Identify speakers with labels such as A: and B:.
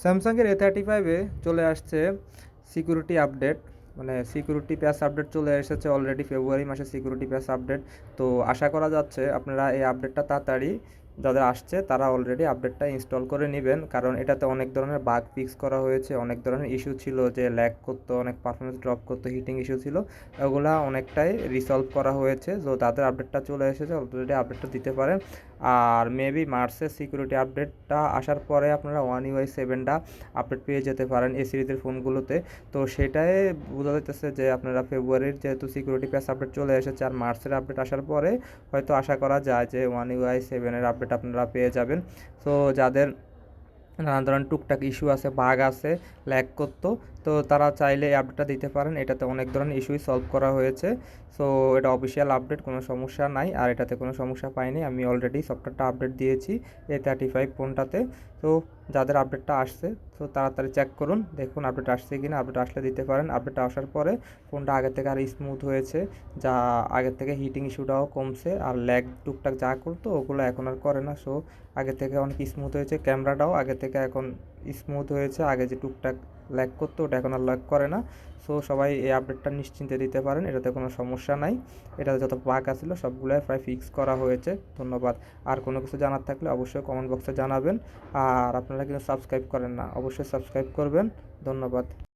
A: স্যামসাংয়ের A35-এ চলে আসছে সিকিউরিটি আপডেট, মানে সিকিউরিটি প্যাচ আপডেট চলে এসেছে অলরেডি ফেব্রুয়ারি মাসে সিকিউরিটি প্যাচ আপডেট। তো আশা করা যাচ্ছে আপনারা এই আপডেটটা তাড়াতাড়ি, যাদের আসছে তারা অলরেডি আপডেটটা ইনস্টল করে নেবেন, কারণ এটাতে অনেক ধরনের বাগ ফিক্স করা হয়েছে, অনেক ধরনের ইস্যু ছিল যে ল্যাগ করতো, অনেক পারফরমেন্স ড্রপ করতো, হিটিং ইস্যু ছিল, ওগুলা অনেকটাই রিসলভ করা হয়েছে। তো তাদের আপডেটটা চলে এসেছে, অলরেডি আপডেটটা দিতে পারেন। আর মেবি মার্চের সিকিউরিটি আপডেটটা আসার পরে আপনারা ওয়ান ইউআই 7টা আপডেট পেয়ে যেতে পারেন এই সিরিজের ফোনগুলোতে। তো সেটাই বোঝা যাইতেছে যে আপনারা ফেব্রুয়ারির যেহেতু সিকিউরিটি প্যাচ আপডেট চলে এসেছে আর মার্চের আপডেট আসার পরে হয়তো আশা করা যায় যে ওয়ান ইউআই 7-এর আপডেট আপনারা পেয়ে যাবেন। তো যাদের নানান ধরনের টুকটাক ইস্যু আছে, বাগ আছে, ল্যাগ করতো, তো তারা চাইলে এই আপডেটটা দিতে পারেন। এটাতে অনেক ধরনের ইস্যুই সলভ করা হয়েছে। সো এটা অফিসিয়াল আপডেট, কোনো সমস্যা নাই, আর এটাতে কোনো সমস্যা পাইনি। আমি অলরেডি সফটওয়্যারটা আপডেট দিয়েছি A35 ফোনটাতে। তো যাদের আপডেটটা আসছে তো তাড়াতাড়ি চেক করুন, দেখুন আপডেট আসছে কি না। আপডেট আসলে দিতে পারেন। আপডেট আসার পরে ফোনটা আগের থেকে আরও স্মুথ হয়েছে, যা আগের থেকে হিটিং ইস্যুটাও কমছে, আর ল্যাগ টুকটাক যা করতো ওগুলো এখন আর করে না। সো আগে থেকে অনেক স্মুথ হয়েছে, ক্যামেরাটাও আগে থেকে এখন স্মুথ হয়েছে, আগে যে টুকটাক ল্যাগ করতো ওটা এখন আর ল্যাগ করে না। সো সবাই এই আপডেটটা নিশ্চিন্তে দিতে পারেন, এটাতে কোনো সমস্যা নাই। এটাতে যত বাগ আছিল সবগুলোই প্রায় ফিক্স করা হয়েছে। ধন্যবাদ। আর কোনো কিছু জানার থাকলে অবশ্যই কমেন্ট বক্সে জানাবেন। আর আপনারা কিন্তু সাবস্ক্রাইব করেন না, অবশ্যই সাবস্ক্রাইব করবেন। ধন্যবাদ।